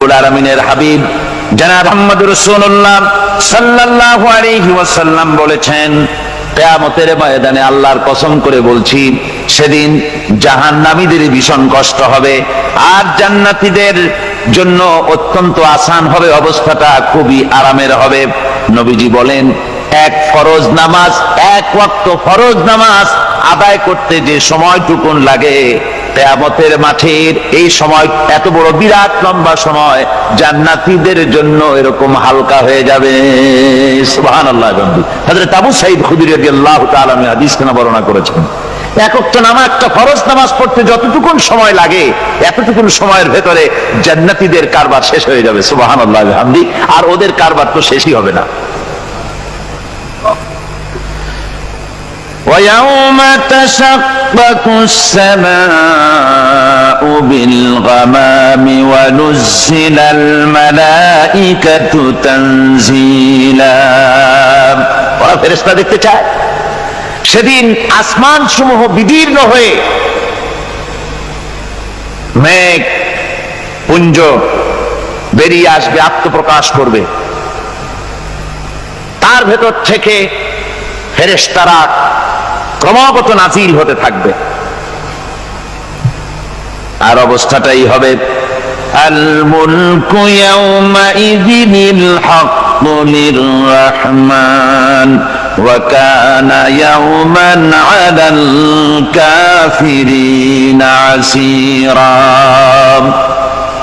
আলামিনের হাবিব জনাব মুহাম্মদ রাসূলুল্লাহ সাল্লাল্লাহু আলাইহি ওয়াসাল্লাম বলেছেন, কিয়ামতের ময়দানে আল্লাহর কসম করে বলছি, সেদিন জাহান্নামীদের ভীষণ কষ্ট হবে আর জান্নাতীদের জন্য অত্যন্ত আসান হবে, অবস্থাটা খুবই আরামের হবে। নবীজি বলেন, এক ফরজ নামাজ, এক ওয়াক্ত ফরজ নামাজ আদায় করতে যে সময়টুকুন লাগে, কিয়ামতের মাঠের এই সময় এত বড় বিরাট লম্বা সময় জান্নাতীদের জন্য এরকম হালকা হয়ে যাবে। সুবহানাল্লাহ। হযরত আবু সাঈদ খুদরী রাদিয়াল্লাহু তাআলা হাদিস কেন বর্ণনা করেছেন, এক ওয়াক্ত নামাজ, একটা ফরজ নামাজ পড়তে যতটুকুন সময় লাগে এতটুকুন সময়ের ভেতরে জান্নাতীদের কারবার শেষ হয়ে যাবে। সুবহানাল্লাহ বিহামদি। আর ওদের কারবার তো শেষই হবে না। وَيَوْمَ تَشَقَّقُ السَّمَاءُ بِالْغَمَامِ وَنُزِّلَ الْمَلَائِكَةُ تَنزِيلًا। ওরা ফেরেশতা দেখতে চায়, সেদিন আসমান সমূহ বিদীর্ণ হয়ে মেঘ পুঞ্জ বেরিয়ে আসবে, আত্মপ্রকাশ করবে, তার ভেতর থেকে ফেরেশতারা ক্রমাগত নাজিল হতে থাকবে। আর অবস্থাটাই হবে, আল মুলকু ইয়াউমাইযিনিল হাক্কু লিররহমান ওয়া কানা ইয়াওমান আলাল কাফিরিনা আসীরা।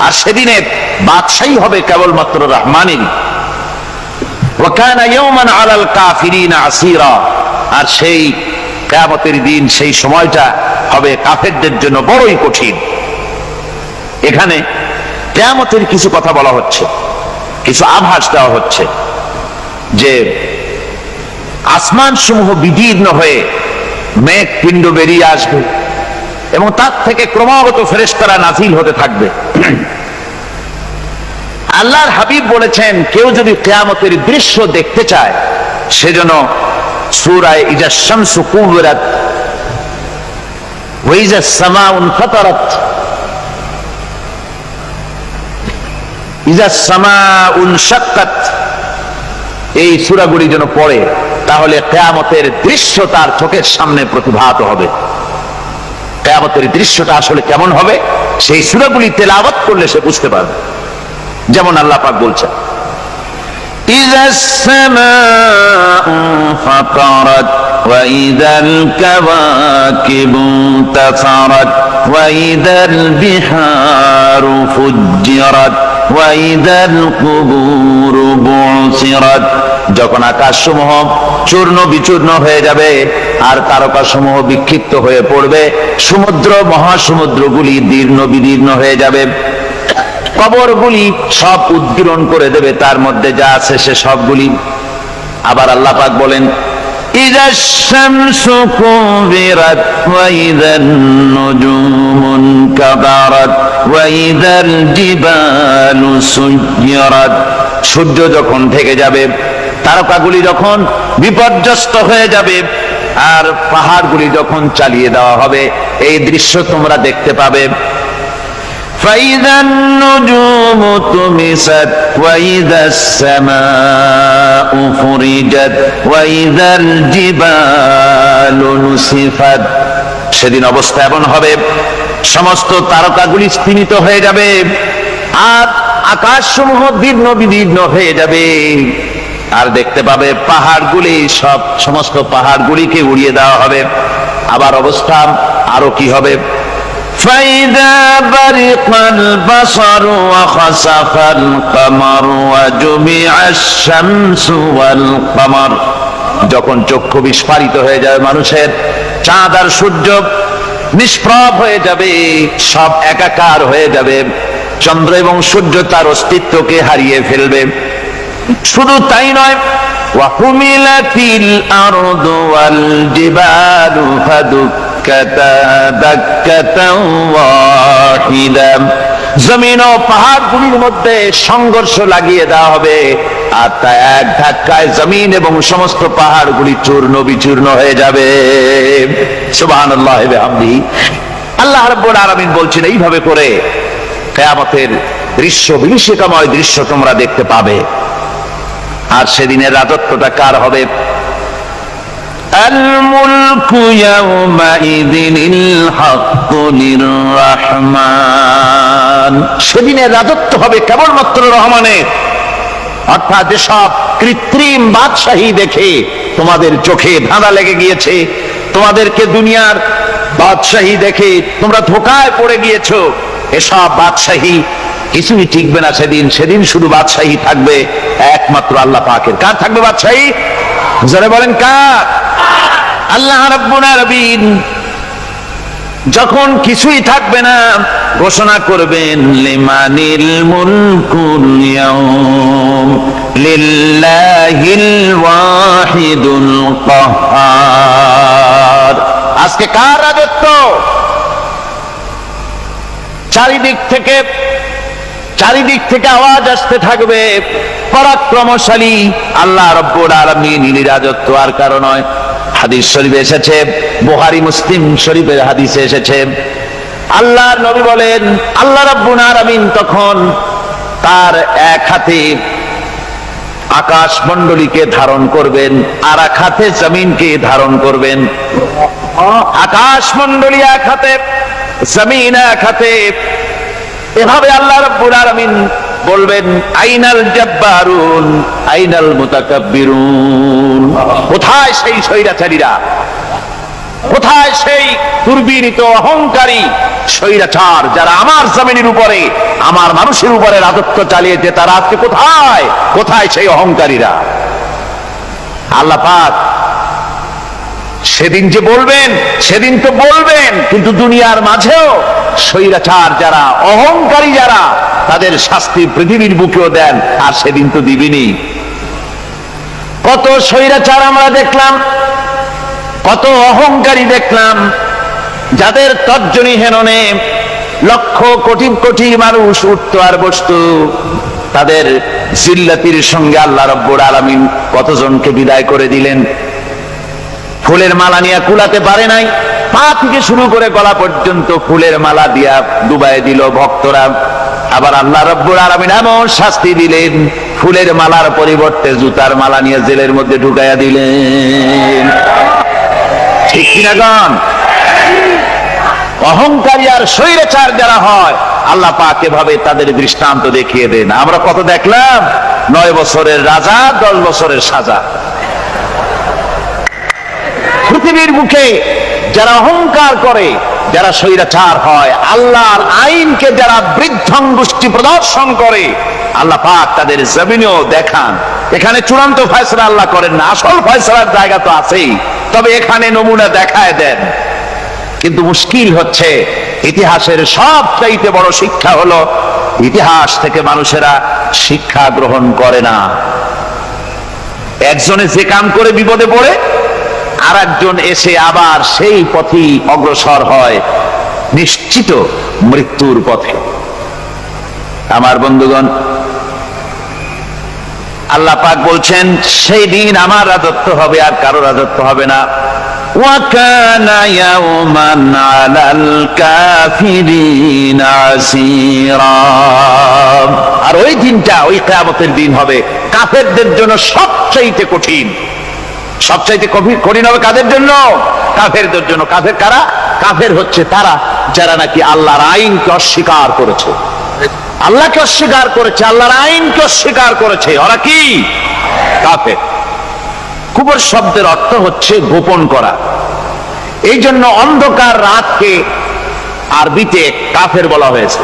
আর সেদিনের বাদশাহী হবে কেবলমাত্র রহমানেরই। ওয়া কানা ইয়াওমান আলাল কাফিরিনা আসীরা। আর সেই কিয়ামতের দিন, সেই সময়টা হবে কাফেরদের জন্য বড়ই কঠিন। এখানে কিয়ামতের কিছু কথা বলা হচ্ছে, কিছু আভাস দেওয়া হচ্ছে যে আসমান সমূহ বিদীর্ণ হয়ে মেঘ পিণ্ড বেরিয়ে আসবে এবং তার থেকে ক্রমাগত ফেরেশতারা নাজিল হতে থাকবে। আল্লাহর হাবিব বলেছেন, কেউ যদি কিয়ামতের দৃশ্য দেখতে চায় সেজন্য সূরা ইজা শামসু কুবিরাত ওয়া ইজা সামাউ ফাতারাত, ইজা সামাউ শাক্কাত, এই সূরাগুলি যেন পড়ে, তাহলে কিয়ামতের দৃশ্য তার চোখের সামনে প্রতিভাত হবে। কিয়ামতের দৃশ্যটা আসলে কেমন হবে সেই সূরাগুলি তেলাওয়াত করলে সে বুঝতে পারবে। যেমন আল্লাহ পাক বলছেন, إذا السماء انفطرت وإذا الكواكب انتثرت وإذا البحار فجرت وإذا القبور بعثرت। যখন আকাশসমূহ চূর্ণ বিচূর্ণ হয়ে যাবে আর তারকাসমূহ বিক্ষিপ্ত হয়ে পড়বে, সমুদ্র মহাসমুদ্রগুলি দীর্ণ বিদীর্ণ হয়ে যাবে, কবরগুলি সব উদ্গীরণ করে দেবে, তার মধ্যে যা আছে সে সবগুলি। আবার আল্লাহ পাক বলেন, ইযাশ শামসু কুবিরাত ওয়া ইযান নুজুমু কাদারাত ওয়া ইযাল জিবালু সুয়্যিরাত। সূর্য যখন ঢেকে যাবে, তারকাগুলি যখন বিপর্যস্ত হয়ে যাবে আর পাহাড়গুলি যখন চালিয়ে দেওয়া হবে, এই দৃশ্য তোমরা দেখতে পাবে। فإذا النجوم طمست وإذا السماء فرجت وإذا الجبال نسفت। সেদিন অবস্থা এমন হবে, সমস্ত তারকাগুলি স্তিমিত হয়ে যাবে আর আকাশসমূহ দীর্ণ বিদীর্ণ হয়ে যাবে। আর দেখতে পাবে পাহাড়গুলি, সমস্ত পাহাড়গুলিকে উড়িয়ে দেওয়া হবে। আবার অবস্থা আরো কি হবে, فإذا برق البصر وخسف القمر وجمع الشمس والقمر। যখন চক্ষু বিস্ফারিত হয়ে যাবে মানুষের, চাঁদ আর সূর্য নিষ্প্রভ হয়ে যাবে, সব একাকার হয়ে যাবে, চন্দ্র এবং সূর্য তার অস্তিত্বকে হারিয়ে ফেলবে। শুধু তাই নয়, ওয়াহুমিলাতিল আরদু ওয়াল জিবালু ফাদুক্কাতা দাক্কাতাও ওয়াহিদা। জমিন ও পাহাড়গুলির মধ্যে সংঘর্ষ লাগিয়ে দেওয়া হবে আর তা এক ধাক্কায় জমিন এবং সমস্ত পাহাড়গুলি চূর্ণ বিচূর্ণ হয়ে যাবে। সুবহানাল্লাহ ওয়া বিহামদিহি। আল্লাহ রাব্বুল আলামিন বলছেন, এইভাবে করে কিয়ামতের দৃশ্য, বিভীষিকাময় দৃশ্য তোমরা দেখতে পাবে। আর সেদিনের রাজত্বটা কার হবে? আল মুলকু ইয়াউমাইযিনিল হাক্কু লিররহমান। সেদিনের রাজত্ব হবে কেবলমাত্র রহমানের। অর্থাৎ যেসব কৃত্রিম বাদশাহী দেখে তোমাদের চোখে ধাঁধা লেগে গিয়েছে, তোমাদেরকে দুনিয়ার বাদশাহী দেখে তোমরা ধোঁকায় পড়ে গিয়েছো, এসব বাদশাহী কিছুই টিকবে না সেদিন। সেদিন শুধু বাদশাহী থাকবে একমাত্র আল্লাহ পাকের। কার থাকবে বাদশাহী? যারা বলেন কার? আল্লাহ রাব্বুল আলামিন যখন কিছুই থাকবে না ঘোষণা করবেন লিমানিল মুলকুল ইয়াউম লিল্লাহিল ওয়াহিদুল কাহ্হার। আজকে কার রাজত্ব? চারিদিক থেকে আওয়াজ আসতে থাকবে, পরাক্রমশালী আল্লাহ রাব্বুল আলামিনের রাজত্ব। আর কারণ নয়, হাদিস শরীফে এসেছে, বুখারী মুসলিম শরীফের হাদিসে এসেছে, আল্লাহর নবী বলেন আল্লাহ রাব্বুল আলামিন তখন তার এক হাতে আকাশ মণ্ডলীকে ধারণ করবেন, আর এক হাতে জমিনকে ধারণ করবেন। আকাশ মণ্ডলী এক হাতে, জমিন এক হাতে। এভাবে আল্লাহ রাব্বুল আলামিন বলবেন আইনাল জাব্বারুন আইনাল মুতাকাব্বিরুন। কোথায় সেই স্বৈরাচারীরা? কোথায় সেই দুর্বিনীত অহংকারী স্বৈরাচার যারা আমার জমিনের উপরে, আমার মানুষের উপরে রাজত্ব চালিয়েছে? তারা আজকে কোথায়? কোথায় সেই অহংকারীরা? আল্লাহ পাক সেদিন যে বলবেন, সেদিন তো বলবেন, কিন্তু দুনিয়ার মাঝেও স্বৈরাচার যারা, অহংকারী যারা, তাদের শাস্তি পৃথিবীর বুকেও দেন। আর সেদিন তো দিবেনি। কত স্বৈরাচার আমরা দেখলাম, কত অহংকারী দেখলাম, যাদের তর্জনী হেননে লক্ষ কোটি কোটি মানুষ উঠত আর বসত। তাদের জিল্লাতির সঙ্গে আল্লাহ রাব্বুল আলামিন কতজনকে বিদায় করে দিলেন। ফুলের মালা নিয়ে কুলাতে পারে নাই, পা থেকে শুরু করে গলা পর্যন্ত ফুলের মালা দিয়া ডুবাই দিল ভক্তরা। আবার আল্লাহ রাব্বুল আলামিন এমন শাস্তি দিলেন, ফুলের মালার পরিবর্তে জুতার মালা নিয়ে জেলের মধ্যে ঢুকাইয়া দিলেন। ঠিক কিনা গণ? অহংকারী আর স্বৈরাচার যারা হয়, আল্লাহ পাক এভাবে তাদের দৃষ্টান্ত দেখিয়ে দেন। আমরা কত দেখলাম, 9 বছরের রাজা, 10 বছরের সাজা। পৃথিবীর বুকে যারা অহংকার করে, যারা স্বৈরাচার হয়, আল্লাহর আইনকে যারা বৃদ্ধাঙ্গুষ্টি প্রদর্শন করে, আল্লাহ পাক তাদের জমিনেও দেখান। এখানে চূড়ান্ত ফয়সালা আল্লাহ করেন না, আসল ফয়সালার জায়গা তো আছেই, তবে এখানে নমুনা দেখায় দেন। কিন্তু মুশকিল হচ্ছে, ইতিহাসের সবচাইতে বড় শিক্ষা হলো ইতিহাস থেকে মানুষেরা শিক্ষা গ্রহণ করে না। একজনে যে কাম করে বিপদে পড়ে, আর একজন এসে আবার সেই পথেই অগ্রসর হয়, নিশ্চিত মৃত্যুর পথে। আমার বন্ধুগণ, আল্লাহ পাক বলছেন সেই দিন আমার রাজত্ব হবে, আর কারো রাজত্ব হবে না। ওয়াকানা ইয়াওমান আলাল কাফিরিন আসীরা। আর ওই দিনটা, ওই কিয়ামতের দিন হবে কাফেরদের জন্য সবচাইতে কঠিন। সবচাইতে কঠিন হবে কাদের জন্য? কাফেরদের জন্য। কাফের কারা? কাফের হচ্ছে তারা যারা নাকি আল্লাহর আইনকে অস্বীকার করেছে, আল্লাহকে অস্বীকার করেছে, আল্লাহর আইনকে অস্বীকার করেছে। ওরা কি? কাফের। কুফর শব্দের অর্থ হচ্ছে গোপন করা। এই জন্য অন্ধকার রাতকে আরবিতে কাফের বলা হয়েছে,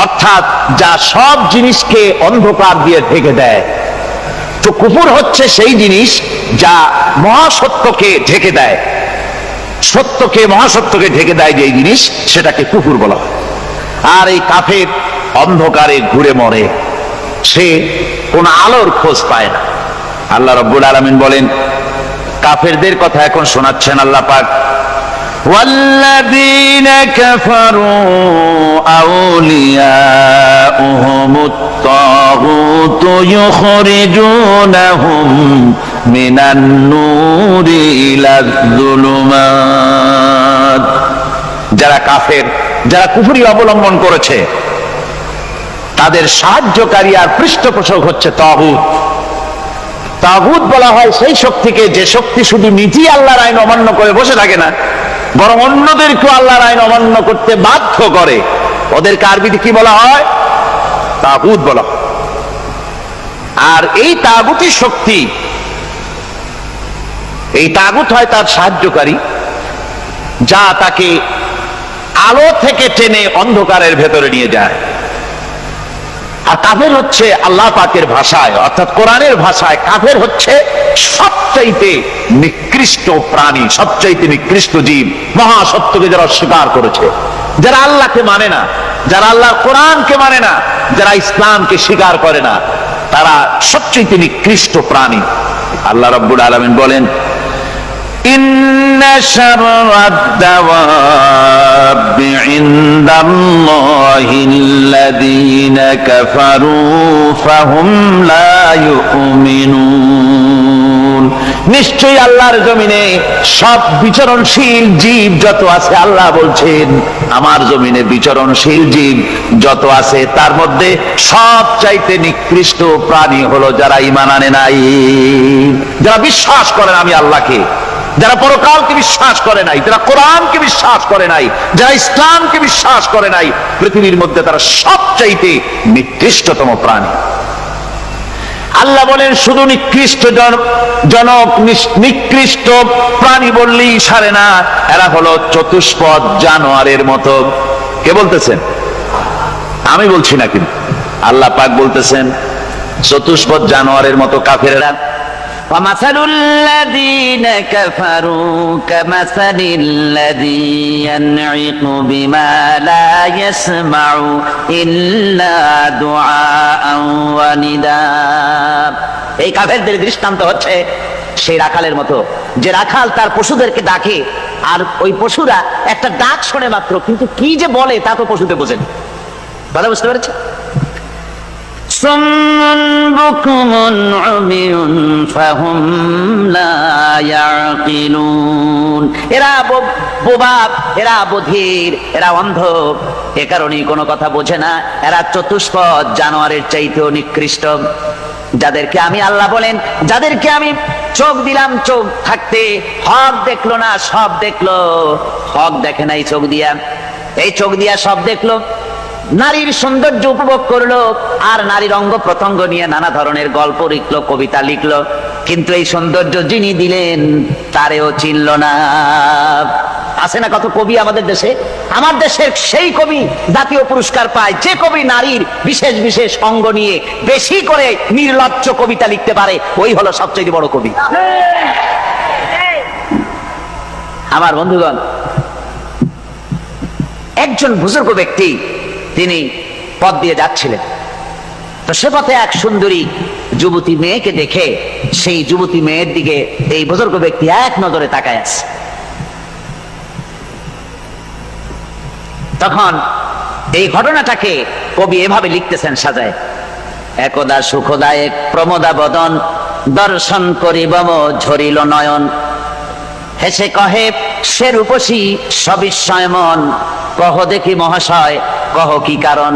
অর্থাৎ যা সব জিনিসকে অন্ধকার দিয়ে ঢেকে দেয়। তো কুফর হচ্ছে সেই জিনিস যা মহাসত্যকে ঢেকে দেয়, সত্যকে, মহাসত্যকে ঢেকে দেয় যে জিনিস, সেটাকে কুফর বলা হয়। আর এই কাফের অন্ধকারে ঘুরে মরে, সে কোন আলোর খোঁজ পায় না। আল্লাহ রাব্বুল আলামিন বলেন, কাফেরদের কথা এখন শোনাচ্ছেন আল্লাহ পাক, ওয়াল্লাযীনা কাফারু আউলিয়াউহুমুত তাগুতু ইউখরিজুনাহুম মিনান নূরি ইলাজ যুলুমাত। যারা কাফের, যারা কুফরি অবলম্বন করেছে, তাদের সাহায্যকারী আর পৃষ্ঠপোষক হচ্ছে তাগুত। তাগুত বলা হয় সেই শক্তিকে যে শক্তি শুধু নিজেই আল্লাহর আইন অমান্য করে বসে থাকে না, বরং অন্যদেরকেও আল্লাহর আইন অমান্য করতে বাধ্য করে। ওদেরকে আরবিতে কি বলা হয়? তাগুত বলা হয়। আর এই তাগুতি শক্তি, এই তাগুত হয় তার সাহায্যকারী, যা তাকে আলো থেকে টেনে অন্ধকারের ভেতরে নিয়ে যায়। আর কাফের হচ্ছে আল্লাহ পাকের ভাষায় অর্থাৎ কোরআনের ভাষায় কাফের হচ্ছে সবচাইতে নিকৃষ্ট প্রাণী, সবচাইতে নিকৃষ্ট জীব, মহাসত্যকে যারা অস্বীকার করেছে, যারা আল্লাহকে মানে না, যারা আল্লাহর কোরআনকে মানে না, যারা ইসলামকে স্বীকার করে না, তারা সবচাইতে নিকৃষ্ট প্রাণী। আল্লাহ রাব্বুল আলামিন বলেন, ইন্না শাররাদ দাওয়াবি ইনদাল্লাহিল্লাযীনা কাফারু ফাহুম লা ইউমিনুন। নিশ্চয়ই আল্লাহর জমিনে সব বিচরণশীল জীব যত আছে, আল্লাহ বলছেন আমার জমিনে বিচরণশীল জীব যত আছে তার মধ্যে সবচাইতে নিকৃষ্ট প্রাণী হলো যারা ঈমান আনে নাই, যারা বিশ্বাস করেন আমি আল্লাহকে, যারা পরকালকে বিশ্বাস করে নাই, যারা কোরআনকে বিশ্বাস করে নাই, যারা ইসলামকে বিশ্বাস করে নাই, পৃথিবীর মধ্যে তারা সবচাইতে নিকৃষ্টতম প্রাণী। আল্লাহ বলেন শুধু নিকৃষ্ট জনক নিকৃষ্ট প্রাণী বললেই সারে না, এরা হলো চতুষ্পদ জানোয়ারের মতো। কে বলতেছেন? আমি বলছি না, কিন্তু আল্লাহ পাক বলতেছেন চতুষ্পদ জানোয়ারের মতো কাফেররা। وَمَثَلُ الَّذِينَ كَفَرُوا كَمَثَلِ الَّذِي يَنْعِقُ بِمَا لَا يَسْمَعُ إِلَّا دُعَاءً وَنِدَاءً। এই কাফেরদের দৃষ্টান্ত হচ্ছে সেই রাখালের মতো, যে রাখাল তার পশুদেরকে ডাকে আর ওই পশুরা একটা ডাক শোনে মাত্র, কিন্তু কি যে বলে তা তো পশুতে বোঝেন। কথা বুঝতে পেরেছে? সুম্মুন বুকুমুন উমিয়ুন ফাহুম লা ইয়াকিলুন। এরা বোবা, এরা বধির, এরা অন্ধ, এ কারণেই কোনো কথা বোঝে না। এরা চতুষ্পদ জানোয়ারের চাইতেও নিকৃষ্ট। যাদেরকে আমি আল্লাহ বলেন, যাদেরকে আমি চোখ দিলাম, চোখ থাকতে হক দেখলো না, সব দেখলো। হক দেখে নাই চোখ দিয়া, এই চোখ দিয়া সব দেখলো। নারীর সৌন্দর্য উপভোগ করলো আর নারীর অঙ্গ প্রত্যঙ্গ নিয়ে নানা ধরনের গল্প লিখলো, কবিতা লিখলো, কিন্তু এই সৌন্দর্য যিনি দিলেন তারেও চিনল না। আছে না কত কবি আমাদের দেশে? আমার দেশের সেই কবি জাতীয় পুরস্কার পায় যে কবি নারীর বিশেষ বিশেষ অঙ্গ নিয়ে বেশি করে নির্লজ্জ কবিতা লিখতে পারে, ওই হলো সবচেয়ে বড় কবি। আমার বন্ধুগণ, একজন বুজুর্গ ব্যক্তি তিনি পথ দিয়ে যাচ্ছিলেন, তো সে পথে এক সুন্দরী যুবতী মেয়েকে দেখে সেই যুবতী মেয়ের দিকে এই বুজুর্গ ব্যক্তি এক নজরে তাকায় আছে। তখন এই ঘটনাটাকে কবি এভাবে লিখতেছেন সাজায়, একদা সুখদায়ক প্রমোদা বদন দর্শন করিবম ঝরিল নয়ন, হেসে কহে সে রূপসী সবিস্ময় মন, কহ দেখি মহাশয় কহ কি কারণ,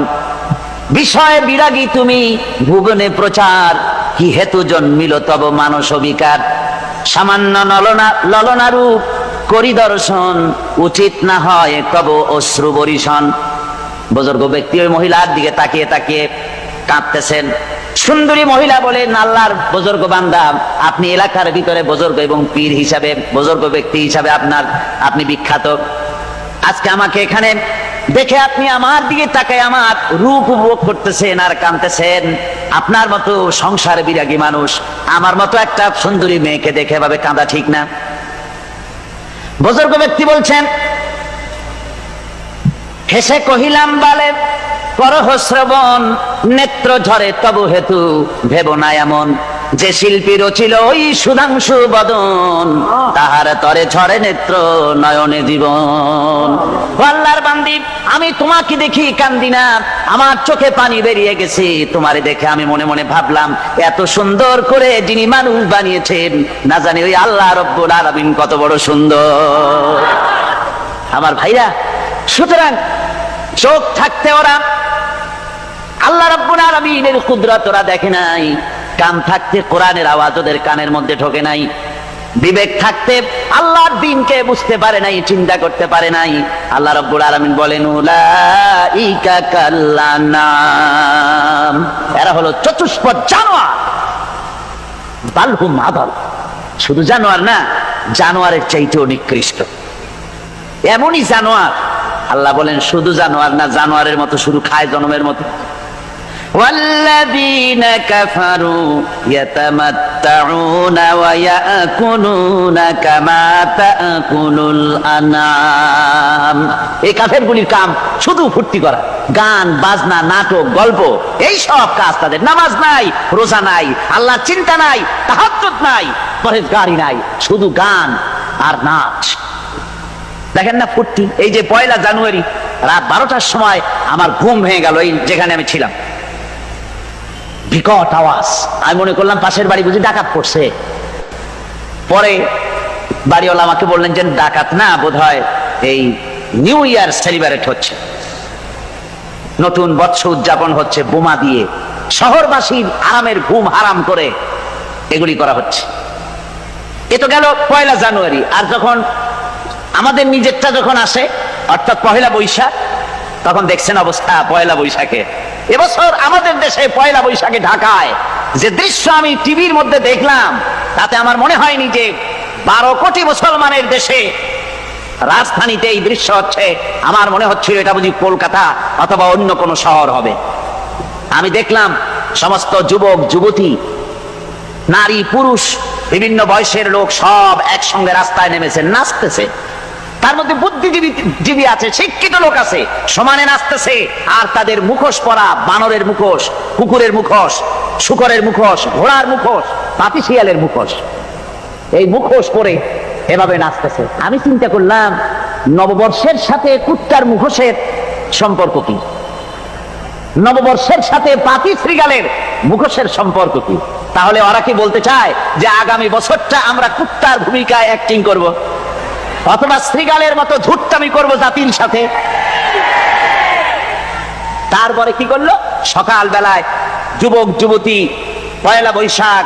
বিষয় বিরাগী তুমি ভুবনে প্রচার, কি হেতু জন্মিল তব মানস বিকার, সামান্য ললনা রূপ করি দর্শন, উচিত না হয় তব অশ্রু বরিশন। বুজুর্গ ব্যক্তি ওই মহিলার দিকে তাকিয়ে তাকিয়ে কাঁদতেছেন। সুন্দরী মহিলা বলেন, আল্লাহর বুজুর্গ বান্দা, আপনি এলাকার ভিতরে বুজুর্গ এবং পীর হিসাবে, বুজুর্গ ব্যক্তি হিসাবে আপনি বিখ্যাত। আজকে আমাকে এখানে দেখে আপনি আমার দিকে তাকায় আমার রূপ উপভোগ করতেছেন আর কাঁদতেছেন। আপনার মতো সংসার বিরাগী মানুষ আমার মতো একটা সুন্দরী মেয়েকে দেখে এভাবে কাঁদা ঠিক না। বুজুর্গ ব্যক্তি বলছেন, হেসে কহিলাম বালে করহ শ্রবণ, নেত্র ঝরে তব হেতু ভেব না এমন, যে শিল্পী রচিল ওই সুধাংশু বদন, তাহার তরে ঝরে নেত্র নয়নে জীবন। আল্লাহর বান্দি, আমি তোমাকে দেখি কান্দি না, আমার চোখে পানি বেরিয়ে গেছে। তোমারে দেখে আমি মনে মনে ভাবলাম, এত সুন্দর করে যিনি মানুষ বানিয়েছেন, না জানি ওই আল্লাহ রব্বুল আলামিন কত বড় সুন্দর। আমার ভাইরা, সুতরাং চোখ থাকতে ওরা আল্লাহ রাব্বুল আলামিনের কুদরত ওরা দেখে নাই, কান থাকতে কোরআনের আওয়াজ ওদের কানের মধ্যে ঢোকে নাই, বিবেক থাকতে আল্লাহর দ্বীনকে বুঝতে পারে নাই, চিন্তা করতে পারে নাই। আল্লাহ রাব্বুল আলামিন বলেন উলাইকা কাল্লানাম, এরা হলো চতুষ্পদ জানোয়ার, বালহুম আদাল, শুধু জানোয়ার না, জানোয়ারের চাইতেও নিকৃষ্ট। এমনই জানোয়ার, আল্লাহ বলেন শুধু জানোয়ার না, জানোয়ারের মতো শুধু খায় জনমের মতো। والذين كفروا يتمتعون ويأكلون كما تأكل الأنعام। এই কাফেরগুলির কাম শুধু ফুর্তি করা, গান বাজনা, নাটক, গল্প, এই সব কাজ তাদের। নামাজ নাই, রোজা নাই, আল্লাহ চিন্তা নাই, তাহাজ্জুদ নাই, পরহেজগারি নাই, শুধু গান আর নাচ। দেখেন না ফুর্তি। এই যে 1 জানুয়ারি রাত 12টার সময় আমার ঘুম ভেঙে গেল, এই যেখানে আমি ছিলাম, বিকট আওয়াজ। আমি মনে করলাম পাশের বাড়ি বুঝি ডাকাত পড়ছে। পরে বাড়িওয়ালা আমাকে বললেন যে ডাকাত না, বোধহয় এই নিউ ইয়ার সেলিব্রেট হচ্ছে, নতুন বৎসর উদযাপন হচ্ছে, বোমা দিয়ে শহরবাসীর আরামের ঘুম হারাম করে এগুলি করা হচ্ছে। এ তো গেল 1 জানুয়ারি। আর যখন আমাদের নিজেরটা যখন আসে, অর্থাৎ 1 বৈশাখ, তখন দেখছেন অবস্থা 1 বৈশাখে। এবছর আমাদের দেশে 1 বৈশাখে ঢাকায় যে দৃশ্য আমি টিভির মধ্যে দেখলাম, তাতে আমার মনে হয়নি যে 12 কোটি মুসলমানের দেশে রাজধানীতে এই দৃশ্য হচ্ছে। আমার মনে হচ্ছিল এটা বুঝি কলকাতা অথবা অন্য কোনো শহর হবে। আমি দেখলাম সমস্ত যুবক যুবতী, নারী পুরুষ, বিভিন্ন বয়সের লোক সব একসঙ্গে রাস্তায় নেমেছে, নাচতেছে। তার মধ্যে বুদ্ধিজীবী আছে, শিক্ষিত লোক আছে, সমানে নাচতেছে। আর তাদের মুখোশ পরা, বানরের মুখোশ, কুকুরের মুখোশ, শূকরের মুখোশ, ঘোড়ার মুখোশ, পাপি শিয়ালের মুখোশ, এই মুখোশ পরে এভাবে নাচতেছে। আমি চিন্তা করলাম নববর্ষের সাথে কুত্তার মুখোশের সম্পর্ক কি? নববর্ষের সাথে পাপি শ্রীগালের মুখোশের সম্পর্ক কি? তাহলে ওরা কি বলতে চায় যে আগামী বছরটা আমরা কুত্তার ভূমিকায় অ্যাক্টিং করব, অথবা শ্রীগালের মতো ধূর্তামি করব জাতির সাথে? তারপরে কি করলো? সকাল বেলায় যুবক যুবতী 1 বৈশাখ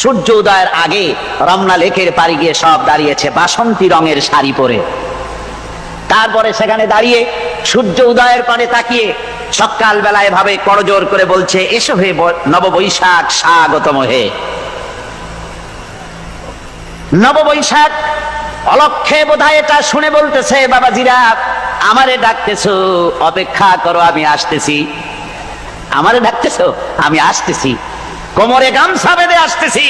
সূর্য উদয়ের আগে রমনা লেকের পাড়ি গিয়ে সব দাঁড়িয়েছে বাসন্তী রঙের শাড়ি পরে। তারপরে সেখানে দাঁড়িয়ে সূর্য উদয়ের পানে তাকিয়ে সকাল বেলায় ভাবে করজোর করে বলছে, এসো হে নববৈশাখ স্বাগতম হে। নববৈশাখ অলক্ষে বোধহয় এটা শুনে বলতেছে, বাবাজিরা আমারে ডাকতেছো, অপেক্ষা করো, আমি আসতেছি। আমারে ডাকতেছো, আমি আসতেছি, কোমরে গামছা বেঁধে আসতেছি,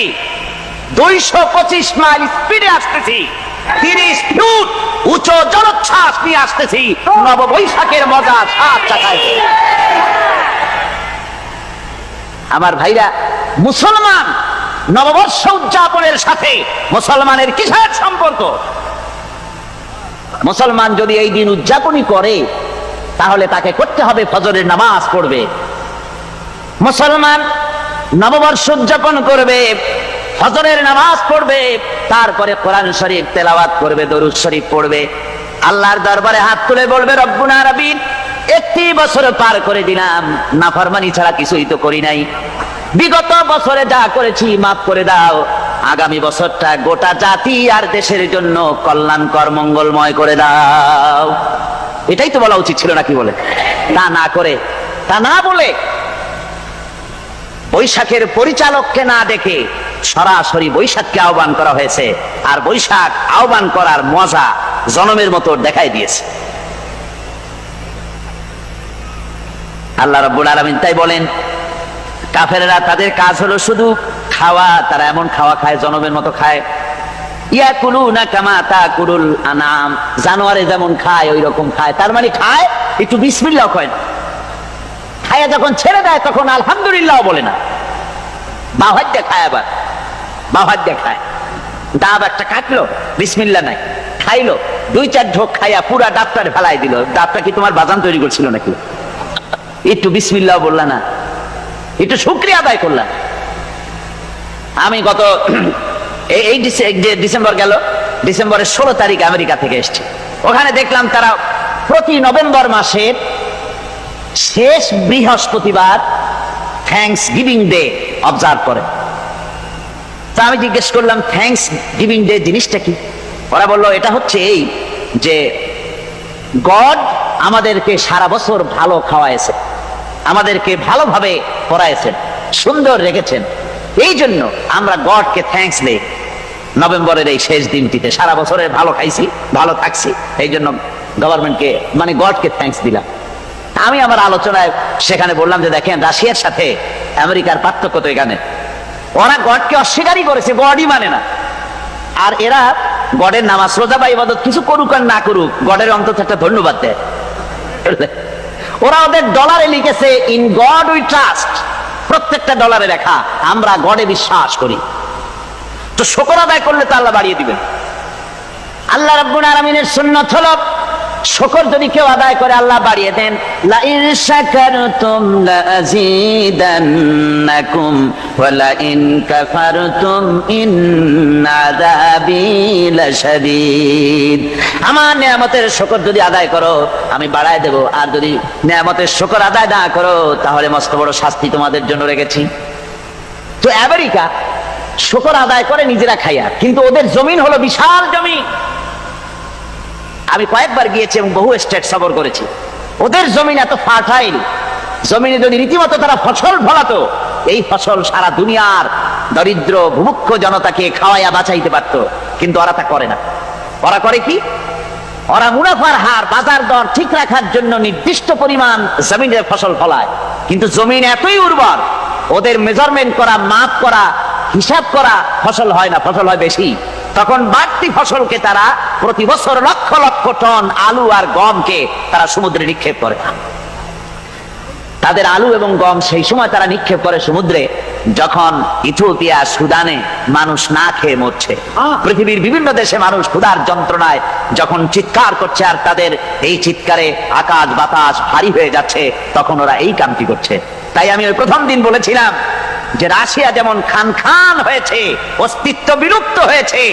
225 মাইল স্পিডে আসতেছি, 30 ফুট উঁচু জলোচ্ছ্বাস নিয়ে আসতেছি, নববৈশাখের মজা সাত চাকায়। আমার ভাইরা, মুসলমান নববর্ষ উদযাপনের সাথে মুসলমানের কিসের সম্পর্ক? মুসলমান যদি এই দিন উদযাপনই করে, তাহলে তাকে করতে হবে ফজরের নামাজ পড়বে। মুসলমান নববর্ষ উদযাপন করবে, ফজরের নামাজ পড়বে, তারপরে কোরআন শরীফ তেলাওয়াত করবে, দরুদ শরীফ পড়বে, আল্লাহর দরবারে হাত তুলে বলবে, রব্বুনা রাব্বিন, 1 বছর পার করে দিলাম, নাফরমানি ছাড়া কিছুই তো করি নাই, বিগত বছরে যা করেছি মাফ করে দাও, আগামী বছরটা গোটা জাতি আর দেশের জন্য কল্যাণকর মঙ্গলময় করে দাও। এটাই তো বলা উচিত ছিল নাকি বলে? তা না করে, তা না বলে, বৈশাখের পরিচালককে না ডেকে সরাসরি বৈশাখকে আহ্বান করা হয়েছে। আর বৈশাখ আহ্বান করার মজা জনমের মতো দেখাই দিয়েছে আল্লাহ রাব্বুল আলামিন। তাই বলেন, কাফেররা তাদের কাজ হলো শুধু খাওয়া, তারা এমন খাওয়া খায়, জনমের মতো খায়। ইয়াকুলুনা কামা তাকুলুল আনাম, জানোয়ারে যেমন খায় ওই রকম খায়। তার মানে খায়, একটু বিসমিল্লাহ কয় না, খায়া যখন ছেড়ে দেয় তখন আলহামদুলিল্লাহ বলে না, বাহাত দেখায়, আবার বাহাত দেখায়। ডাব একটা কাটলো, বিসমিল্লাহ নাই, খাইলো, 2-4 ঢোক খাইয়া পুরা ডাবটারে ফেলাই দিল। ডাবটা কি তোমার বাজান তৈরি করছিল নাকি? একটু বিসমিল্লাহ বললা না, একটু শুকরিয়া আদায় করলাম। আমি গত এই ডিসেম্বর গেল, ডিসেম্বরের 16 তারিখ আমেরিকা থেকে এসেছি। ওখানে দেখলাম তারা প্রতি নভেম্বর মাসের শেষ বৃহস্পতিবার থ্যাঙ্কস গিভিং ডে অবজার্ভ করে। তা আমি জিজ্ঞেস করলাম থ্যাঙ্কস গিভিং ডে জিনিসটা কি? ওরা বললো এটা হচ্ছে এই যে গড আমাদেরকে সারা বছর ভালো খাওয়াইছে, আমাদেরকে ভালোভাবে পড়াইছেন, সুন্দর রেখেছেন, এই জন্য আমরা গডকে থ্যাঙ্কস দেই নভেম্বরের এই শেষ দিনটিতে। সারা বছরের ভালো খাইছি, ভালো থাকছি, এই জন্য গভর্নমেন্টকে মানে গডকে থ্যাঙ্কস দিলাম। আমি আমার আলোচনায় সেখানে বললাম যে দেখেন রাশিয়ার সাথে আমেরিকার পার্থক্য তো এখানে, ওরা গডকে অস্বীকারই করেছে, গডই মানে না। আর এরা গডের নামাজ রোজা বা ইবাদত কিছু করুক আর না করুক, গডের অন্তত একটা ধন্যবাদ দেয়। ওরা ওদের ডলারে লিখেছে ইন গড উই ট্রাস্ট, প্রত্যেকটা ডলারে লেখা আমরা গডে বিশ্বাস করি। তো শুকর আদায় করলে তো আল্লাহ বাড়িয়ে দিবেন। আল্লাহ রাব্বুল আলামিনের সুন্নাত হলো শুকর যদি কেউ আদায় করে আল্লাহ বাড়িয়ে দেন। লা ইন শাকারতুম লাযীদান্নাকুম ওয়া লা ইন কাফারতুম ইন্না আযাবী লাশাদীদ। আমার নিয়ামতের শুকর যদি আদায় করো আমি বাড়ায় দেব, আর যদি নিয়ামতের শুকর আদায় না করো তাহলে মস্ত বড় শাস্তি তোমাদের জন্য রেখেছি। তো আমেরিকা শুকর আদায় করে নিজেরা খাইয়া, কিন্তু ওদের জমিন হলো বিশাল জমিন। আমি কয়েকবার গিয়েছি এবং বহু স্টেট সফর করেছি। ওদের জমিন এত ফার্টাইল, জমিনে যদি রীতিমতো তারা ফসল ফলাতো, এই ফসল সারা দুনিয়ার দরিদ্র ভূমুক্ষ জনতাকে খাওয়াইয়া বাঁচাইতে পারত, কিন্তু ওরা তা করে না। ওরা করে কি? ওরা মুনাফার হার, বাজার দর ঠিক রাখার জন্য নির্দিষ্ট পরিমাণ জমিনের ফসল ফলায়, কিন্তু জমিন এতই উর্বর ওদের মেজারমেন্ট করা, মাপ করা, হিসাব করা ফসল হয় না, ফসল হয় বেশি। তখন বাড়তি ফসলকে তারা প্রতি বছর লক্ষ লক্ষ টন আলু আর গমকে তারা সমুদ্রে নিক্ষেপ করে। তাদের আলু এবং গম সেই সময় তারা নিক্ষেপ করে সমুদ্রে যখন ইথিওপিয়া, সুদানে মানুষ না খেয়ে মরছে। পৃথিবীর বিভিন্ন দেশে মানুষ ক্ষুধার যন্ত্রণায় যখন চিৎকার করছে, আর তাদের এই চিৎকারে আকাশ বাতাস ভারী হয়ে যাচ্ছে, তখন ওরা এই কামটি করছে। তাই আমি ওই প্রথম দিন বলেছিলাম যে রাশিয়া যেমন খান খান হয়েছে, অস্তিত্ব বিলুপ্ত হয়েছে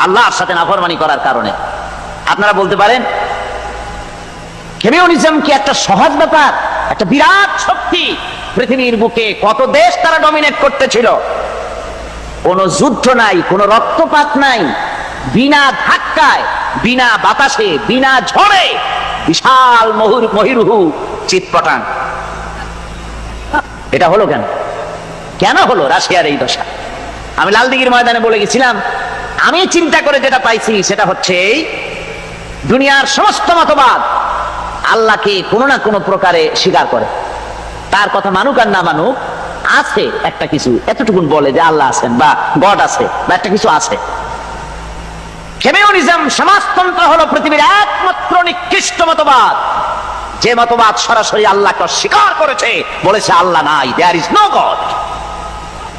আল্লাহর সাথে নাফরমানি করার কারণে। আপনারা বলতে পারেন কমিউনিজম কি একটা সহজ ব্যাপার? একটা বিরাট শক্তি পৃথিবীর বুকে, কত দেশ তারা ডমিনেট করতেছিল, কোনো যুদ্ধ নাই, কোনো রক্তপাত নাই, বিনা ধাক্কায়, বিনা বাতাসে, বিনা ঝড়ে বিশাল মহিরুহু চিৎপটাং। এটা হলো কেন? কেন হলো রাশিয়ার এই দশা? আমি লালদিঘির ময়দানে বলে গেছিলাম, আমি চিন্তা করে যেটা পাইছি সেটা হচ্ছে এই দুনিয়ার সমস্ত মতবাদ আল্লাহকে কোনো না কোনো প্রকারে স্বীকার করে। তার কথা মানুক আর না মানুক, আছে একটা কিছু এতটুকুন বলে যে আল্লাহ আছেন বা গড আছে বা একটা কিছু আছে। কমিউনিজম, সমাজতন্ত্র হলো পৃথিবীর একমাত্র নিকৃষ্ট মতবাদ, যে মতবাদ সরাসরি আল্লাহকে অস্বীকার করেছে, বলেছে আল্লাহ নাই, দেয়ার ইজ নো গড।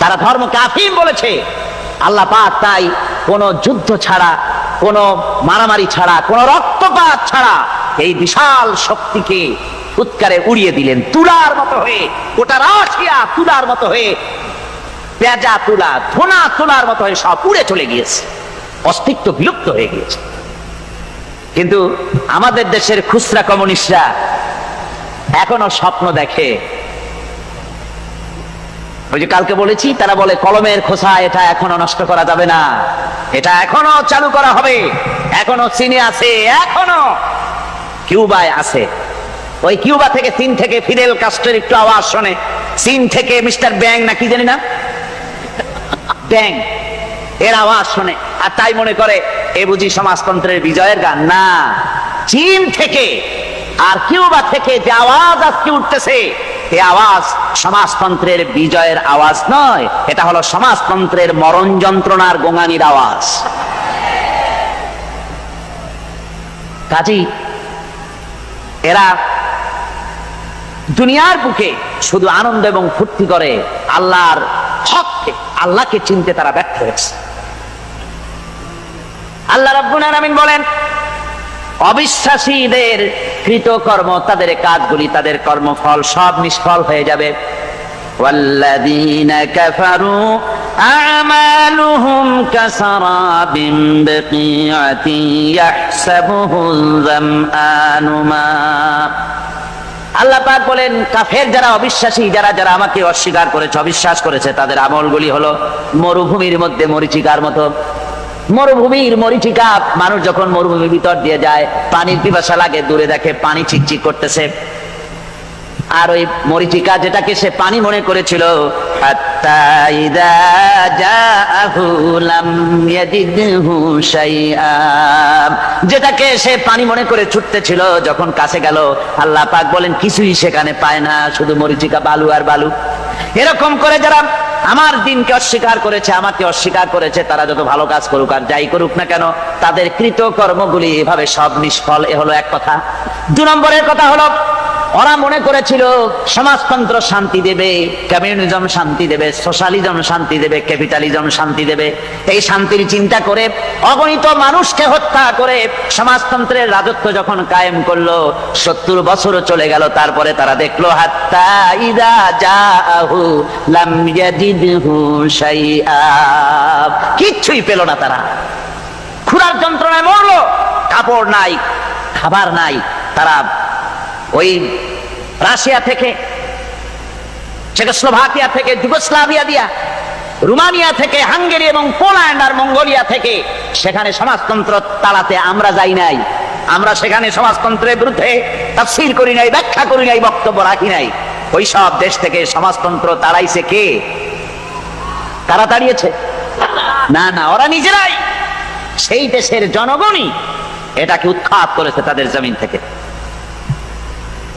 তারা ধর্মকে আফিম বলেছে। আল্লাহ পাক তাই কোন যুদ্ধ ছাড়া, কোন মারামারি ছাড়া, কোন রক্তপাত ছাড়া এই বিশাল শক্তিকে উৎকারে উড়িয়ে দিলেন, তুলার মতো হয়ে। গোটা রাশিয়া তুলার মতো হয়ে, পেঁজা তুলা, ধোনা তুলার মতো হয়ে সব উড়ে চলে গিয়েছে, অস্তিত্ব বিলুপ্ত হয়ে গিয়েছে। কিন্তু আমাদের দেশের খুচরা কমিউনিস্টরা এখনো স্বপ্ন দেখে। ওই যে কালকে বলেছি, তারা বলে কলমের খোসা এটা এখনো নষ্ট করা যাবে না, এটা এখনো চালু করা হবে। এখনো চীনে আছে, এখনো কিউবায় আছে। ওই কিউবা থেকে, চীন থেকে ফিদেল কাস্ট্রোর একটু আওয়াজ শোনে, চীন থেকে মিস্টার ব্যাং না কি জানি না, ব্যাং, এর আওয়াজ শোনে আর তাই মনে করে এ বুঝি সমাজতন্ত্রের বিজয়ের গান। না, চীন থেকে আর কিউবা থেকে যে আওয়াজ আজকে উঠতেছে, এই আওয়াজ সমাজতন্ত্রের বিজয়ের আওয়াজ নয়, এটা হলো সমাজতন্ত্রের মরণ যন্ত্রণার গোঙানির আওয়াজ। কাজী এরা দুনিয়ার বুকে শুধু আনন্দ এবং ফুর্তি করে, আল্লাহর হককে, আল্লাহকে চিনতে তারা ব্যর্থ হয়েছে। আল্লাহ রাব্বুল আলামিন বলেন, অবিশ্বাসীদের কৃতকর্ম, তাদের কাজগুলি, তাদের কর্মফল সব নিষ্ফল হয়ে যাবে। ওয়াল্লাযীনা কাফারু আ'মালুহুম কাসারাবিন বিকিআতিন ইয়াহসাবুহুল যামআনু মা। আল্লাহ পাক বলেন কাফের যারা অবিশ্বাসী, যারা যারা আমাকে অস্বীকার করেছে, অবিশ্বাস করেছে, তাদের আমলগুলি হলো মরুভূমির মধ্যে মরীচিকার মতো। মরুভূমির মরীচিকা, মানুষ যখন মরুভূমির ভিতর দিয়ে যায়, পানির পিপাসা লাগে, দূরে দেখে পানি চিকচিক করতেছে, আর ওই মরীচিকা যেটাকে সে পানি মনে করেছিল, হাত্তা ইযা জাআহু লাম ইয়াজিদহু শাইআ, যেটাকে সে পানি মনে করে ছুটতেছিল, যখন কাছে গেল আল্লাহ পাক বলেন কিছুই সেখানে পায় না, শুধু মরীচিকা, বালু আর বালু। এরকম করে যারা আমার দিনকে অস্বীকার করেছে, আমাকে অস্বীকার করেছে, তারা যত ভালো কাজ করুক আর যাই করুক না কেন, তাদের কৃত কর্মগুলি এভাবে সব নিষ্ফল। এ হলো এক কথা। 2 নম্বরের কথা হলো, ওরা মনে করেছিল সমাজতন্ত্র শান্তি দেবে, কমিউনিজম শান্তি দেবে, সোশ্যালিজম শান্তি দেবে, ক্যাপিটালিজম শান্তি দেবে। এই শান্তির চিন্তা করে অগণিত মানুষকে হত্যা করে সমাজতন্ত্রের রাজত্ব যখন কায়েম করলো, 70 বছরও চলে গেল, তারপরে তারা দেখলো হাত্তা ইযা জাআহু লাম ইয়াজিদহু শাইআ, কিচ্ছুই পেল না। তারা ক্ষুধার যন্ত্রণায় মরলো, কাপড় নাই, খাবার নাই। তারা ওই রাশিয়া থেকে, চেকোস্লোভাকিয়া থেকে, যুগোস্লাভিয়া দিয়া, রোমানিয়া থেকে, হাঙ্গেরি এবং পোল্যান্ড আর মঙ্গোলিয়া থেকে সেখানে সমাজতন্ত্র তাড়াতে আমরা যাই নাই। আমরা সেখানে সমাজতন্ত্রের বিরুদ্ধে তাফসীর করি নাই, ব্যাখ্যা করি নাই, বক্তব্য রাখি নাই। ওই সব দেশ থেকে সমাজতন্ত্র তাড়াইছে কে? কারা তাড়িয়েছে? না না, ওরা নিজেরাই, সেই দেশের জনগণই এটাকে উৎখাত করেছে তাদের জমিন থেকে।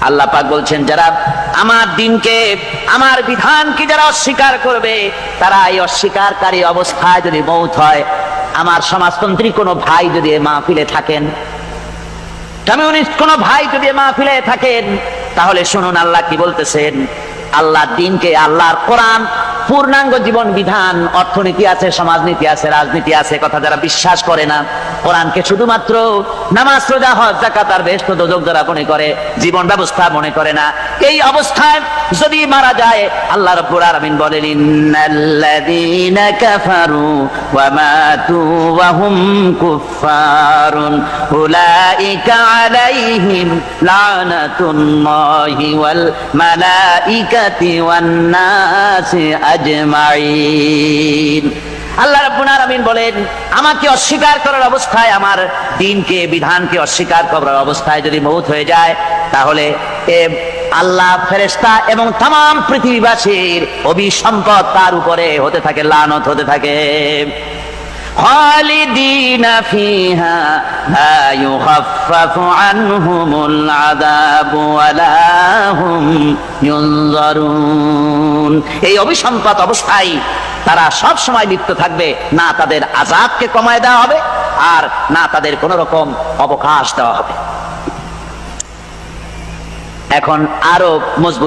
আল্লাহ পাক বলছেন যারা আমার দিনকে, আমার বিধানকে যারা অস্বীকার করবে, তারা এই অস্বীকারী অবস্থায় যদি মৌত হয়, আমার সমাজতন্ত্রী কোনো ভাই যদি এ মাহফিলে থাকেন, কমিউনিস্ট কোনো ভাই যদি এ মাহফিলে থাকেন, তাহলে শুনুন আল্লাহ কি বলতেছেন। আল্লাহর দিনকে, আল্লাহর কোরআন পূর্ণাঙ্গ জীবন বিধান, অর্থনীতি আছে, সমাজনীতি আছে, রাজনীতি আছে, কথা যারা বিশ্বাস করে না, কোরআনকে শুধুমাত্র নামাজ, রোজা, হজ, যাকাত আর বেহেশত দোজখ যারা মনে করে, জীবন ব্যবস্থা মনে করে না, এই অবস্থায় যদি মারা যায়, আল্লাহ রাব্বুল আলামিন বলেন ইন্নাল্লাযীনা কাফারু ওয়া মাতু ওয়া হুম কুফফারুন উলাইকা আলাইহিম লানাতুল্লাহি ওয়াল মালাইকাতি ওয়ান নাসি আজমাইন। আল্লাহ রাব্বুল আলামিন বলেন আমাকে অস্বীকার করার অবস্থায়, আমার দ্বীনকে, বিধানকে অস্বীকার করার অবস্থায় যদি মৌত হয়ে যায়, তাহলে আল্লাহ, ফেরেশতা এবং तमाम পৃথিবীবাসীর অভিসম্পদ তার উপরে হতে থাকে, লানত হতে থাকে। খালিদিনা ফিহা লা ইউখাফফাফু আনহুমুল আযাবু ওয়া লা হুম ইউনজারুন। এই অভিসম্পদ অবস্থায় তারা সব সময় লিপ্ত থাকবে, না তাদের আযাবকে কমায় দেওয়া হবে আর না তাদের কোন রকম অবকাশ দেওয়া হবে। এখন আরো মজবুত